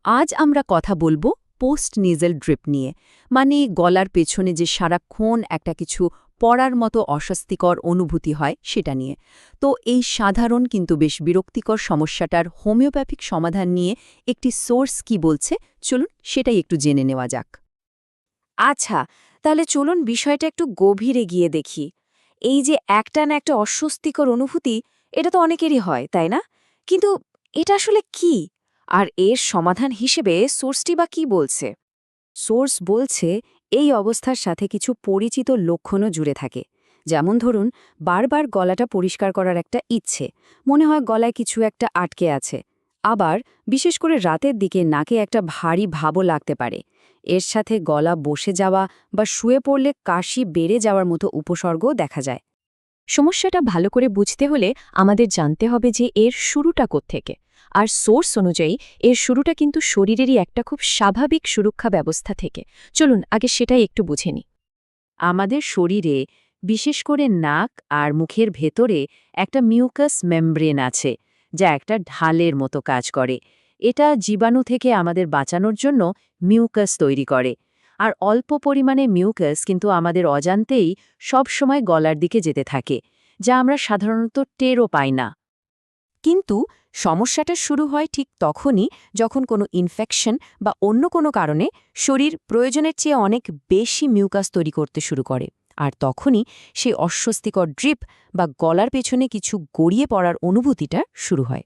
আজ আমরা কথা বলবো পোস্ট নেজাল ড্রিপ নিয়ে, মানে গলার পেছনে যে সারাক্ষণ একটা কিছু পড়ার মতো অস্বস্তিকর অনুভূতি হয় সেটা নিয়ে। তো এই সাধারণ কিন্তু বেশ বিরক্তিকর সমস্যাটার হোমিওপ্যাথিক সমাধান নিয়ে একটি সোর্স কি বলছে, চলুন সেটাই একটু জেনে নেওয়া যাক। আচ্ছা, তাহলে চলুন বিষয়টা একটু গভীরে গিয়ে দেখি। এই যে একটানা একটা অস্বস্তিকর অনুভূতি, এটা তো অনেকেরই হয়, তাই না? কিন্তু এটা আসলে কি? আর এর সমাধান হিসেবে সোর্সটি বা কি বলছে? সোর্স বলছে এই অবস্থার সাথে কিছু পরিচিত লক্ষণও জুড়ে থাকে। যেমন ধরুন, বারবার গলাটা পরিষ্কার করার একটা ইচ্ছে, মনে হয় গলায় কিছু একটা আটকে আছে। আবার বিশেষ করে রাতের দিকে নাকে একটা ভারী ভাবও লাগতে পারে। এর সাথে গলা বসে যাওয়া বা শুয়ে পড়লে কাশি বেড়ে যাওয়ার মতো উপসর্গও দেখা যায়। সমস্যাটা ভালো করে বুঝতে হলে আমাদের জানতে হবে যে এর শুরুটা কোত্থেকে। আর সোর্স অনুযায়ী এর শুরুটা কিন্তু শরীরেরই একটা খুব স্বাভাবিক সুরক্ষা ব্যবস্থা থেকে। চলুন আগে সেটাই একটু বুঝে নিই। আমাদের শরীরে, বিশেষ করে নাক আর মুখের ভেতরে একটা মিউকাস মেমব্রেন আছে, যা একটা ঢালের মতো কাজ করে। এটা জীবাণু থেকে আমাদের বাঁচানোর জন্য মিউকাস তৈরি করে। আর অল্প পরিমাণে মিউকাস কিন্তু আমাদের অজান্তেই সবসময় গলার দিকে যেতে থাকে, যা আমরা সাধারণত টেরও পাই না। কিন্তু সমস্যাটা শুরু হয় ঠিক তখনই, যখন কোনো ইনফেকশন বা অন্য কোনো কারণে শরীর প্রয়োজনের চেয়ে অনেক বেশি মিউকাস তৈরি করতে শুরু করে। আর তখনই সেই অস্বস্তিকর ড্রিপ বা গলার পেছনে কিছু গড়িয়ে পড়ার অনুভূতিটা শুরু হয়।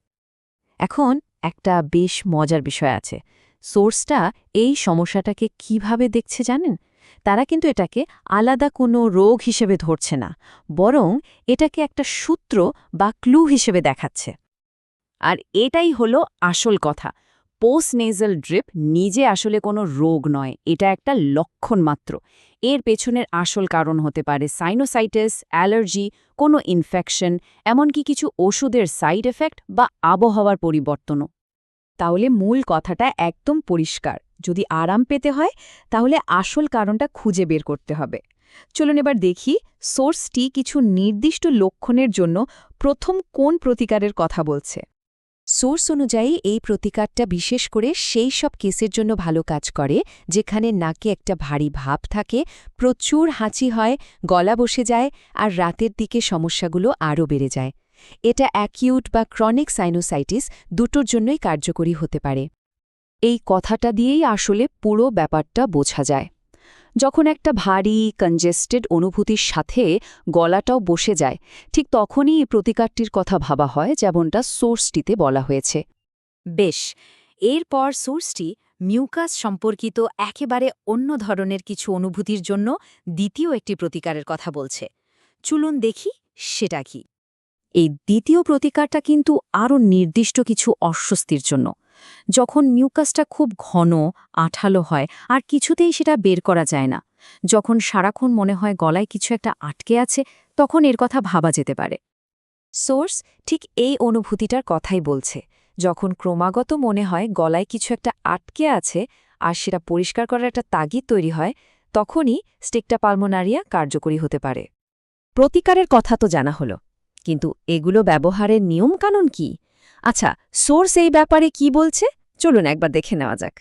এখন একটা বেশ মজার বিষয় আছে। সোর্সটা এই সমস্যাটাকে কিভাবে দেখছে জানেন? তারা কিন্তু এটাকে আলাদা কোনো রোগ হিসেবে ধরছে না, বরং এটাকে একটা সূত্র বা ক্লু হিসেবে দেখাচ্ছে। আর এটাই হলো আসল কথা। পোস্টনেজাল ড্রিপ নিজে আসলে কোনো রোগ নয়, এটা একটা লক্ষণ মাত্র। এর পেছনের আসল কারণ হতে পারে সাইনোসাইটিস, অ্যালার্জি, কোনো ইনফেকশন, এমনকি কিছু ওষুধের সাইড এফেক্ট বা আবহাওয়ার পরিবর্তনও। তাহলে মূল কথাটা একদম পরিষ্কার। যদি আরাম পেতে হয় তাহলে আসল কারণটা খুঁজে বের করতে হবে। চলুন এবার দেখি সোর্সটি কিছু নির্দিষ্ট লক্ষণের জন্য প্রথম কোন প্রতিকারের কথা বলছে। সোর্স অনুযায়ী এই প্রতিকারটা বিশেষ করে সেই সব কেসের জন্য ভালো কাজ করে যেখানে নাকে একটা ভারী ভাব থাকে, প্রচুর হাঁচি হয়, গলা বসে যায় আর রাতের দিকে সমস্যাগুলো আরও বেড়ে যায়। এটা অ্যাকিউট বা ক্রনিক সাইনোসাইটিস দুটোর জন্যই কার্যকরী হতে পারে। এই কথাটা দিয়েই আসলে পুরো ব্যাপারটা বোঝা যায়। যখন একটা ভারী কনজেস্টেড অনুভূতির সাথে গলাটাও বসে যায়, ঠিক তখনই এই প্রতিকারটির কথা ভাবা হয়, যেমনটা সোর্সটিতে বলা হয়েছে। বেশ, এরপর সোর্সটি মিউকাস সম্পর্কিত একেবারে অন্য ধরনের কিছু অনুভূতির জন্য দ্বিতীয় একটি প্রতিকারের কথা বলছে। চলুন দেখি সেটা কি। এই দ্বিতীয় প্রতিকারটা কিন্তু আরও নির্দিষ্ট কিছু অস্বস্তির জন্য। যখন মিউকাসটা খুব ঘন, আঠালো হয় আর কিছুতেই সেটা বের করা যায় না, যখন সারাক্ষণ মনে হয় গলায় কিছু একটা আটকে আছে, তখন এর কথা ভাবা যেতে পারে। সোর্স ঠিক এই অনুভূতিটার কথাই বলছে। যখন ক্রমাগত মনে হয় গলায় কিছু একটা আটকে আছে আর সেটা পরিষ্কার করার একটা তাগিদ তৈরি হয়, তখনই স্টিকটা পালমোনারিয়া কার্যকরী হতে পারে। প্রতিকারের কথা তো জানা হলো, কিন্তু এগুলো ব্যবহারের নিয়মকানুন কি? আচ্ছা, সোর্স এই ব্যাপারে কি বলছে চলুন একবার দেখে নেওয়া যাক।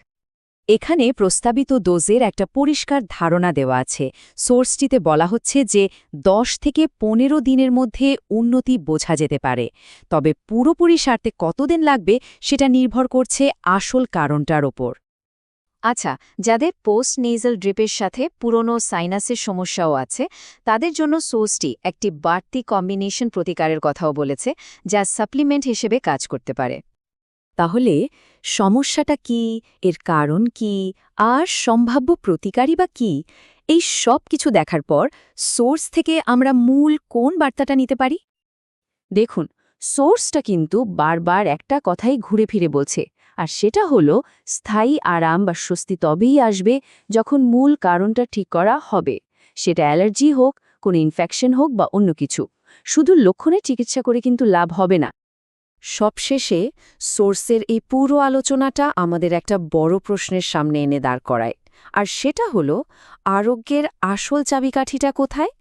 এখানে প্রস্তাবিত ডোজের একটা পরিষ্কার ধারণা দেওয়া আছে। সোর্সটিতে বলা হচ্ছে যে 10 থেকে 15 দিনের মধ্যে উন্নতি বোঝা যেতে পারে, তবে পুরোপুরি সারতে কতদিন লাগবে সেটা নির্ভর করছে আসল কারণটার ওপর। আচ্ছা, যাদের পোস্ট নেজাল ড্রিপের সাথে পুরনো সাইনাসের সমস্যাও আছে, তাদের জন্য সোর্সটি একটি বাড়তি কম্বিনেশন প্রতিকারের কথাও বলেছে, যা সাপ্লিমেন্ট হিসেবে কাজ করতে পারে। তাহলে সমস্যাটা কি, এর কারণ কি, আর সম্ভাব্য প্রতিকারই বা কি, এই সব কিছু দেখার পর সোর্স থেকে আমরা মূল কোন বার্তাটা নিতে পারি? দেখুন, সোর্সটা কিন্তু বারবার একটা কথাই ঘুরে ফিরে বলছে, আর সেটা হলো স্থায়ী আরাম বা স্বস্তি তবেই আসবে যখন মূল কারণটা ঠিক করা হবে। সেটা অ্যালার্জি হোক, কোনো ইনফেকশন হোক বা অন্য কিছু। শুধু লক্ষণের চিকিৎসা করে কিন্তু লাভ হবে না। সবশেষে সোর্সের এই পুরো আলোচনাটা আমাদের একটা বড় প্রশ্নের সামনে এনে দাঁড় করায়। আর সেটা হলো, আরোগ্যের আসল চাবিকাঠিটা কোথায়?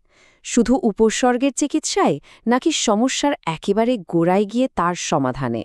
শুধু উপসর্গের চিকিৎসায়, নাকি সমস্যার একেবারে গোড়ায় গিয়ে তার সমাধানে?